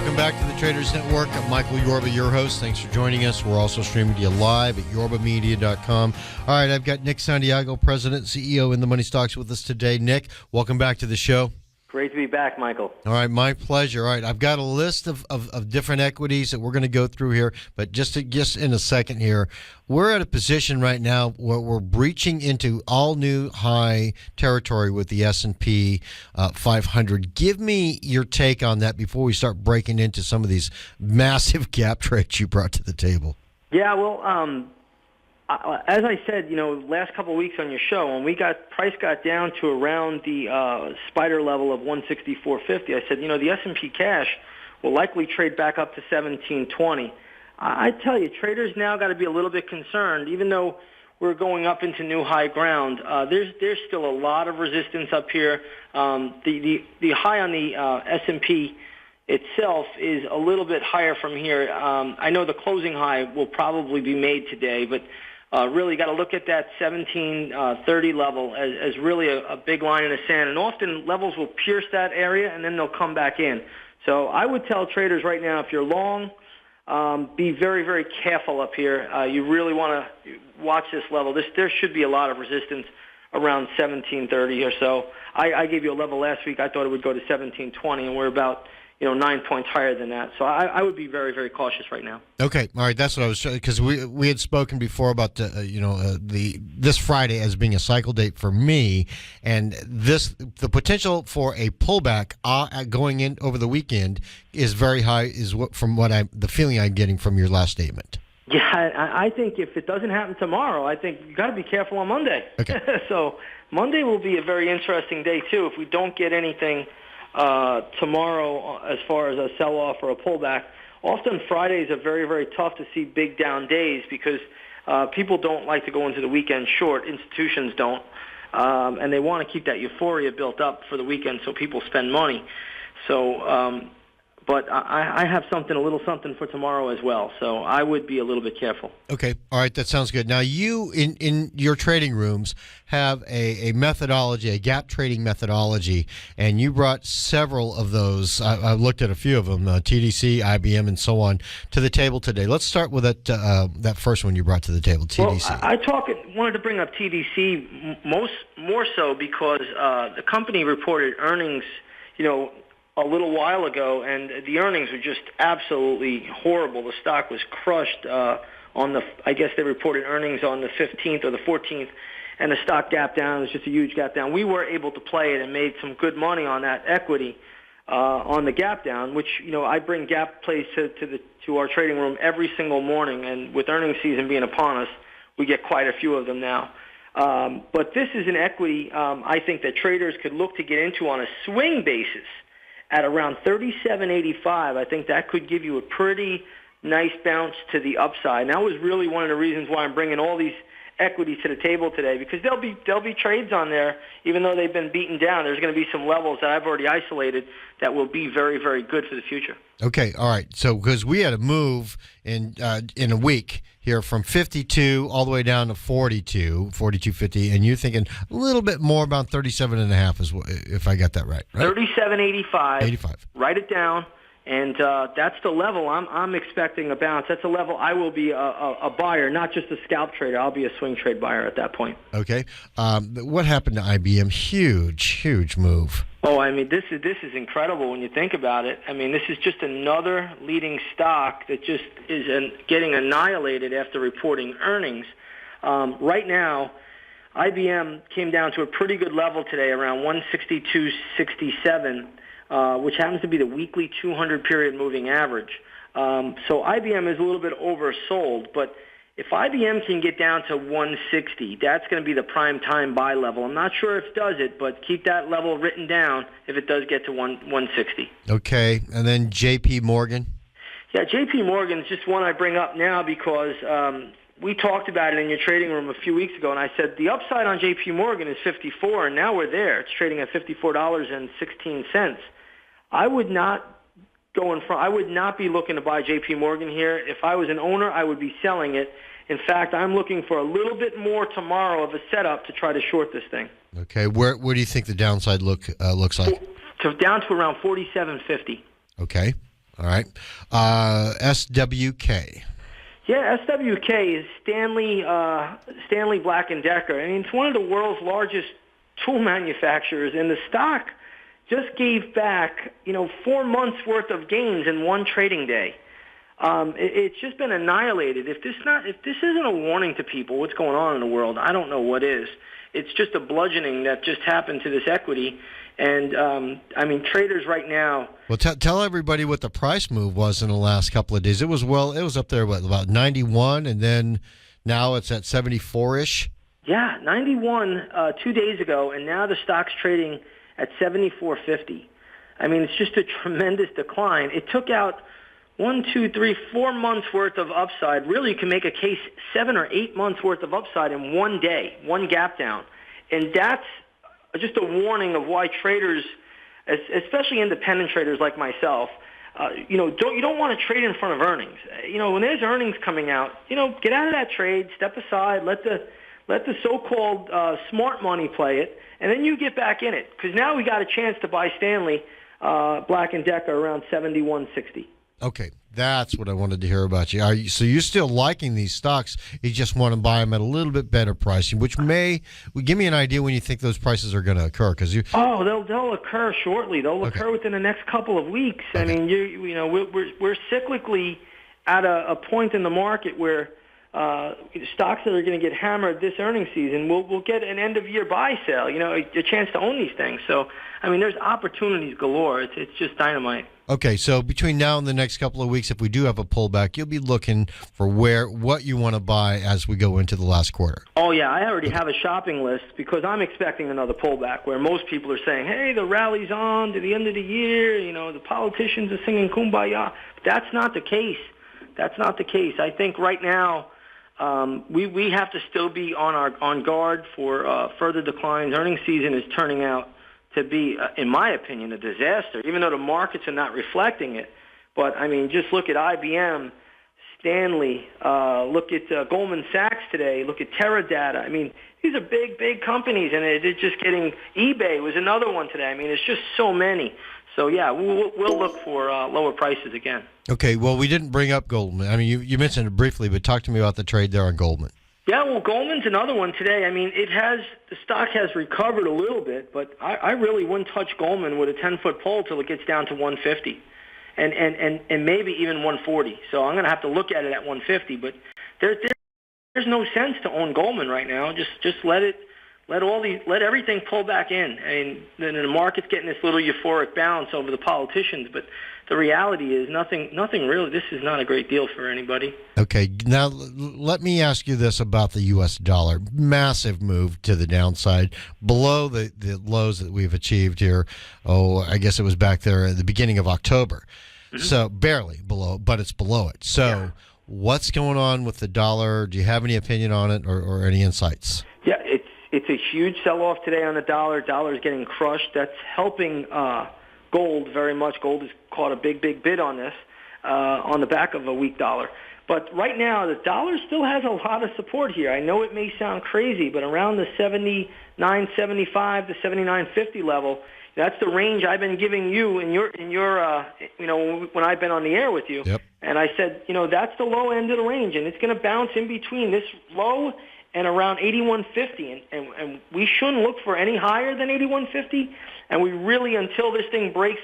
Welcome back to the Traders Network. I'm Michael Yorba, your host. Thanks for joining us. We're also streaming to you live at yorbamedia.com. All right, I've got Nick Santiago, President, CEO in the Money Stocks with us today. Nick, welcome back to the show. Great to be back, Michael. All right, my pleasure. All right, I've got a list of different equities that we're going to go through here, but just in a second here, we're at a position right now where we're breaching into all new high territory with the S&P 500. Give me your take on that before we start breaking into some of these massive gap trades you brought to the table. Yeah, well, as I said, last couple of weeks on your show, when price got down to around the spider level of 164.50, I said, the S&P cash will likely trade back up to 1720. I tell you, traders now got to be a little bit concerned, even though we're going up into new high ground. There's still a lot of resistance up here. The high on the S&P itself is a little bit higher from here. I know the closing high will probably be made today, but really got to look at that 1730 level as really a big line in the sand. And often levels will pierce that area and then they'll come back in. So I would tell traders right now, if you're long, be very, very careful up here. You really want to watch this level. There should be a lot of resistance around 1730 or so. I gave you a level last week. I thought it would go to 1720, and we're about 9 points higher than that. So I would be very, very cautious right now. Okay, all right. That's what I was trying, because we had spoken before about this Friday as being a cycle date for me, and the potential for a pullback going in over the weekend is very high. The feeling I'm getting from your last statement. Yeah, I think if it doesn't happen tomorrow, I think you got to be careful on Monday. Okay. So Monday will be a very interesting day too if we don't get anything tomorrow as far as a sell-off or a pullback. Often Fridays are very, very tough to see big down days because people don't like to go into the weekend short. Institutions don't. And they want to keep that euphoria built up for the weekend so people spend money. So, but I have a little something for tomorrow as well. So I would be a little bit careful. Okay. All right. That sounds good. Now, you, in your trading rooms, have a methodology, a gap trading methodology, and you brought several of those. I looked at a few of them, TDC, IBM, and so on, to the table today. Let's start with that first one you brought to the table, TDC. Well, I wanted to bring up TDC more so because the company reported earnings, a little while ago, and the earnings were just absolutely horrible. The stock was crushed I guess they reported earnings on the 15th or the 14th, and the stock gap down. It was just a huge gap down. We were able to play it and made some good money on that equity on the gap down, which, I bring gap plays to our trading room every single morning, and with earnings season being upon us, we get quite a few of them now. But this is an equity I think that traders could look to get into on a swing basis at around 37.85. I think that could give you a pretty nice bounce to the upside. And that was really one of the reasons why I'm bringing all these equities to the table today, because there'll be trades on there, even though they've been beaten down. There's going to be some levels that I've already isolated that will be very, very good for the future. Okay, all right. So because we had a move in a week here from 52 all the way down to 42.50, and you're thinking a little bit more about 37.5 if I got that right? 37.85. 85. Write it down. And that's the level I'm expecting a bounce. That's a level I will be a buyer, not just a scalp trader. I'll be a swing trade buyer at that point. Okay. What happened to IBM? Huge move. Oh, I mean, this is incredible when you think about it. I mean, this is just another leading stock that just is getting annihilated after reporting earnings. Right now, IBM came down to a pretty good level today, around 162.67. Which happens to be the weekly 200 period moving average. So IBM is a little bit oversold, but if IBM can get down to 160, that's going to be the prime time buy level. I'm not sure if it does it, but keep that level written down if it does get to 160. Okay, and then JP Morgan? Yeah, JP Morgan is just one I bring up now because we talked about it in your trading room a few weeks ago, and I said the upside on JP Morgan is 54, and now we're there. It's trading at $54.16. I would not be looking to buy JP Morgan here. If I was an owner, I would be selling it. In fact, I'm looking for a little bit more tomorrow of a setup to try to short this thing. Okay, where do you think the downside looks like? So down to around 47.50. Okay. All right. SWK. Yeah, SWK is Stanley Black & Decker. I mean, it's one of the world's largest tool manufacturers, and the stock just gave back, 4 months worth of gains in one trading day. It's just been annihilated. If this isn't a warning to people what's going on in the world, I don't know what is. It's just a bludgeoning that just happened to this equity. And, traders right now. Well, tell everybody what the price move was in the last couple of days. It was up there, about 91, and then now it's at 74-ish? Yeah, 91 2 days ago, and now the stock's trading at 74.50. I mean, it's just a tremendous decline. It took out 1, 2, 3, 4 months worth of upside. Really, you can make a case 7 or 8 months worth of upside in one day, one gap down. And that's just a warning of why traders, especially independent traders like myself, you don't want to trade in front of earnings. When there's earnings coming out, get out of that trade, step aside, let the so-called smart money play it, and then you get back in it. Because now we got a chance to buy Stanley Black & Decker around 71.60. Okay, that's what I wanted to hear about you. So you're still liking these stocks? You just want to buy them at a little bit better pricing, which give me an idea when you think those prices are going to occur. They'll occur shortly. They'll occur within the next couple of weeks. Okay. I mean, we're cyclically at a point in the market where stocks that are going to get hammered this earnings season will get an end of year buy sale. A chance to own these things. So I mean, there's opportunities galore. It's just dynamite. Okay, so between now and the next couple of weeks, if we do have a pullback, you'll be looking for what you want to buy as we go into the last quarter. Oh, yeah, I already have a shopping list because I'm expecting another pullback where most people are saying, hey, the rally's on to the end of the year, the politicians are singing Kumbaya. But that's not the case. That's not the case. I think right now we have to still be on guard for further declines. Earnings season is turning out to be, in my opinion, a disaster, even though the markets are not reflecting it. But, I mean, just look at IBM, Stanley, look at Goldman Sachs today, look at Teradata. I mean, these are big, big companies, and they're just getting, eBay was another one today. I mean, it's just so many. So, yeah, we'll look for lower prices again. Okay, well, we didn't bring up Goldman. I mean, you mentioned it briefly, but talk to me about the trade there on Goldman. Yeah, well, Goldman's another one today. I mean, the stock has recovered a little bit, but I really wouldn't touch Goldman with a 10-foot pole till it gets down to 150, and maybe even 140. So I'm going to have to look at it at 150. But there's no sense to own Goldman right now. Just let everything pull back in. I mean, the market's getting this little euphoric bounce over the politicians, but the reality is nothing really. This is not a great deal for anybody. Okay, now let me ask you this about the U.S. dollar. Massive move to the downside, below the lows that we've achieved here. I guess it was back there at the beginning of October. Mm-hmm. So barely below, but it's below it. So yeah. What's going on with the dollar? Do you have any opinion on it or any insights? Yeah, it's a huge sell-off today on the dollar. Dollar's getting crushed. That's helping gold very much. Gold has caught a big bid on this on the back of a weak dollar. But right now, the dollar still has a lot of support here. I know it may sound crazy, but around the 79.75 to 79.50 level, that's the range I've been giving you in your when I've been on the air with you. Yep. And I said, that's the low end of the range, and it's going to bounce in between this low and around 81.50, and we shouldn't look for any higher than 81.50. And we really, until this thing breaks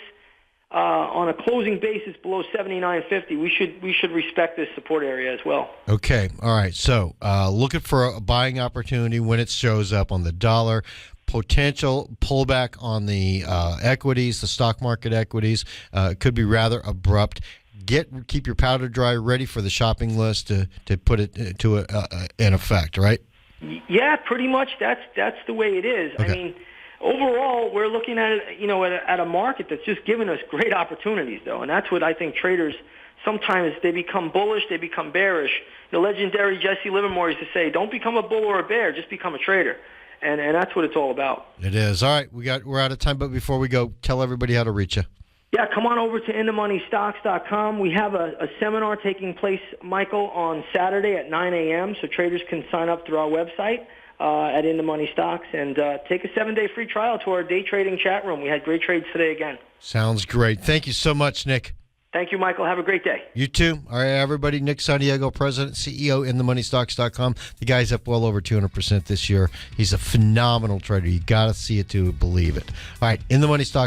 on a closing basis below 79.50, we should respect this support area as well. Okay, all right. So looking for a buying opportunity when it shows up on the dollar. Potential pullback on the equities, the stock market equities, could be rather abrupt. Keep your powder dry, ready for the shopping list to put it to in effect, right? Yeah, pretty much. That's the way it is. Okay. I mean, overall, we're looking at it, at a market that's just given us great opportunities, though, and that's what I think traders sometimes they become bullish, they become bearish. The legendary Jesse Livermore used to say, "Don't become a bull or a bear, just become a trader." And that's what it's all about. It is. All right, we're out of time, but before we go, tell everybody how to reach you. Yeah, come on over to InTheMoneyStocks.com. We have a seminar taking place, Michael, on Saturday at 9 a.m., so traders can sign up through our website at In The Money Stocks and take a 7-day free trial to our day trading chat room. We had great trades today again. Sounds great. Thank you so much, Nick. Thank you, Michael. Have a great day. You too. All right, everybody. Nick Santiago, President, CEO, InTheMoneyStocks.com. The guy's up well over 200% this year. He's a phenomenal trader. You got to see it to believe it. All right, In The Money Stocks.